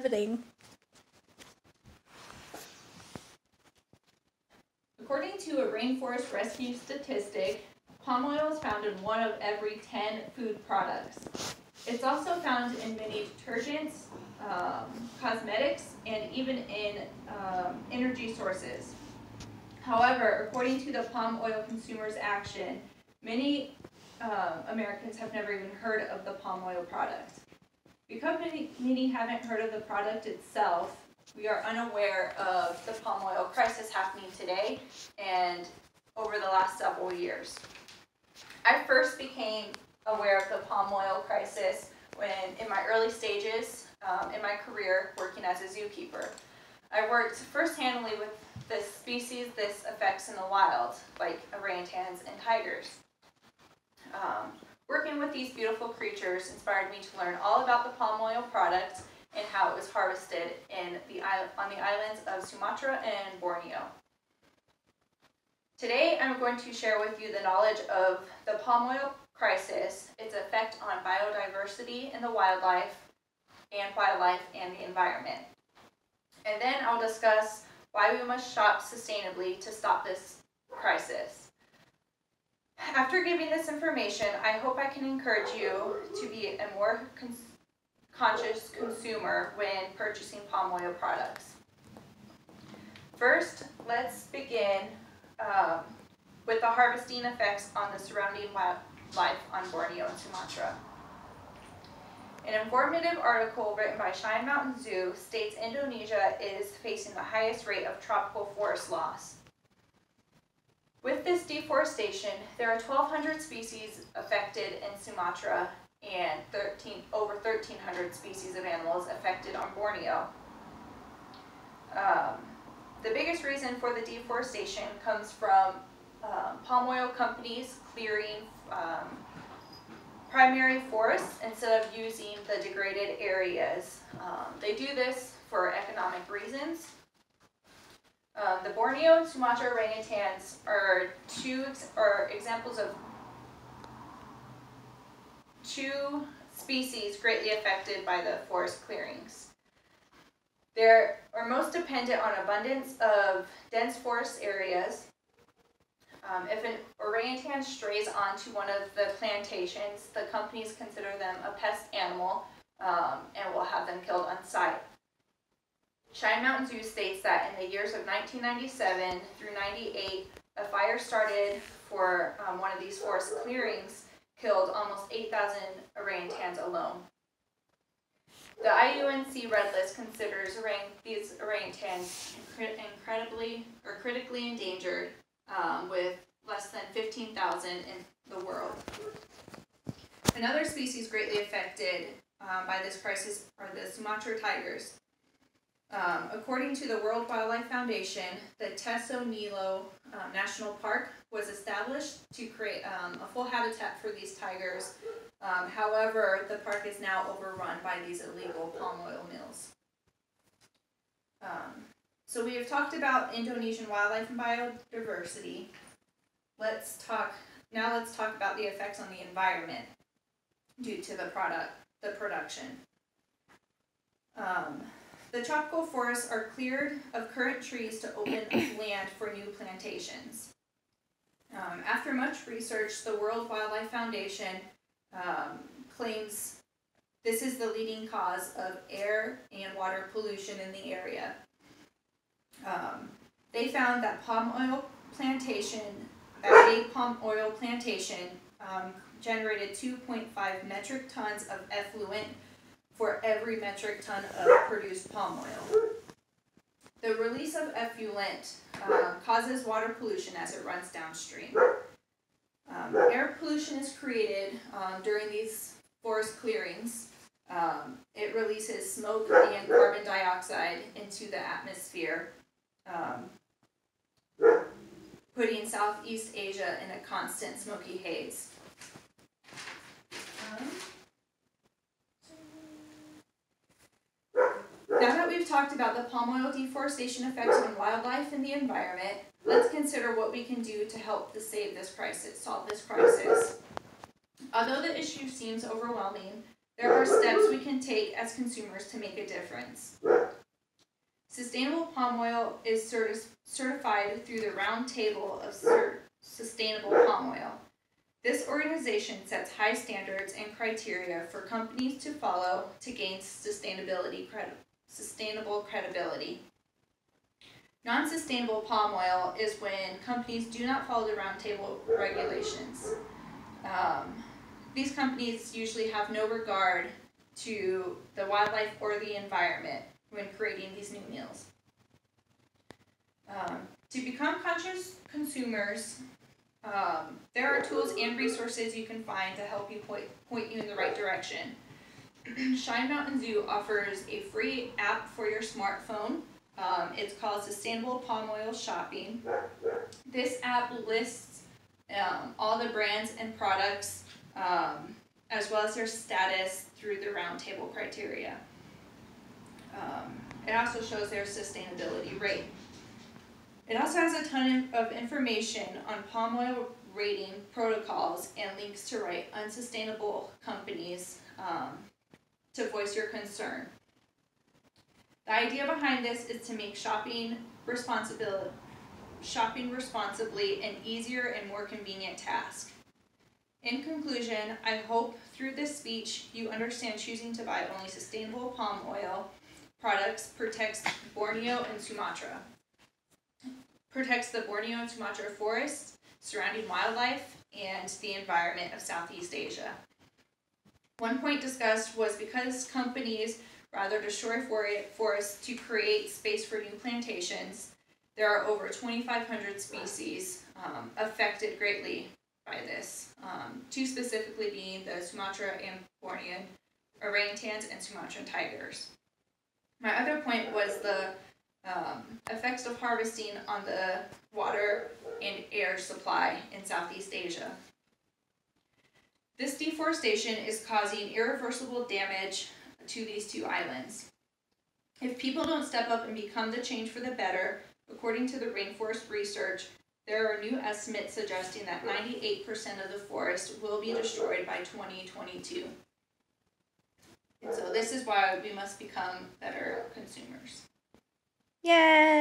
Riveting. According to a rainforest rescue statistic, palm oil is found in 1 of every 10 food products. It's also found in many detergents, cosmetics, and even in energy sources. However, according to the Palm Oil Consumers Action, many Americans have never even heard of the palm oil product. Because many haven't heard of the product itself, we are unaware of the palm oil crisis happening today and over the last several years. I first became aware of the palm oil crisis when, in my early stages in my career working as a zookeeper. I worked first-handly with the species this affects in the wild, like orangutans and tigers. Working with these beautiful creatures inspired me to learn all about the palm oil product and how it was harvested on the islands of Sumatra and Borneo. Today I'm going to share with you the knowledge of the palm oil crisis, its effect on biodiversity in the wildlife and the environment. And then I'll discuss why we must shop sustainably to stop this crisis. After giving this information, I hope I can encourage you to be a more conscious consumer when purchasing palm oil products. First, let's begin with the harvesting effects on the surrounding wildlife on Borneo and Sumatra. An informative article written by Cheyenne Mountain Zoo states Indonesia is facing the highest rate of tropical forest loss. With this deforestation, there are 1,200 species affected in Sumatra and over 1,300 species of animals affected on Borneo. The biggest reason for the deforestation comes from palm oil companies clearing primary forests instead of using the degraded areas. They do this for economic reasons. The Borneo and Sumatra orangutans are examples of two species greatly affected by the forest clearings. They are most dependent on abundance of dense forest areas. If an orangutan strays onto one of the plantations, the companies consider them a pest animal and will have them killed on site. Cheyenne Mountain Zoo states that in the years of 1997 through 98, a fire started for one of these forest clearings, killed almost 8,000 orangutans alone. The IUNC Red List considers these orangutans critically endangered, with less than 15,000 in the world. Another species greatly affected by this crisis are the Sumatra tigers. According to the World Wildlife Foundation, the Teso Nilo National Park was established to create a full habitat for these tigers. However, the park is now overrun by these illegal palm oil mills. So we have talked about Indonesian wildlife and biodiversity. Let's talk about the effects on the environment due to the production. The tropical forests are cleared of current trees to open land for new plantations. After much research, the World Wildlife Foundation claims this is the leading cause of air and water pollution in the area. They found that a palm oil plantation generated 2.5 metric tons of effluent for every metric ton of produced palm oil. The release of effluent causes water pollution as it runs downstream. Air pollution is created during these forest clearings. It releases smoke and carbon dioxide into the atmosphere, putting Southeast Asia in a constant smoky haze. Now that we've talked about the palm oil deforestation effects on wildlife and the environment, let's consider what we can do to help solve this crisis. Although the issue seems overwhelming, There are steps we can take as consumers to make a difference. Sustainable palm oil is certified through the Round Table of Sustainable Palm Oil. This organization sets high standards and criteria for companies to follow to gain sustainable credibility. Non-sustainable palm oil is when companies do not follow the Round Table regulations. These companies usually have no regard to the wildlife or the environment when creating these new meals. To become conscious consumers, there are tools and resources you can find to help you point you in the right direction. Shine Mountain Zoo offers a free app for your smartphone. It's called Sustainable Palm Oil Shopping. This app lists all the brands and products as well as their status through the Round Table criteria. It also shows their sustainability rate. It also has a ton of information on palm oil rating protocols and links to write unsustainable companies to voice your concern. The idea behind this is to make shopping responsibly an easier and more convenient task. In conclusion, I hope through this speech you understand choosing to buy only sustainable palm oil products protects Borneo and Sumatra forests, surrounding wildlife, and the environment of Southeast Asia. One point discussed was because companies rather destroy forests to create space for new plantations, there are over 2,500 species affected greatly by this, two specifically being the Sumatra and Bornean orangutans and Sumatran tigers. My other point was the effects of harvesting on the water and air supply in Southeast Asia. This deforestation is causing irreversible damage to these two islands. If people don't step up and become the change for the better, according to the rainforest research, there are new estimates suggesting that 98% of the forest will be destroyed by 2022. And so this is why we must become better consumers. Yay!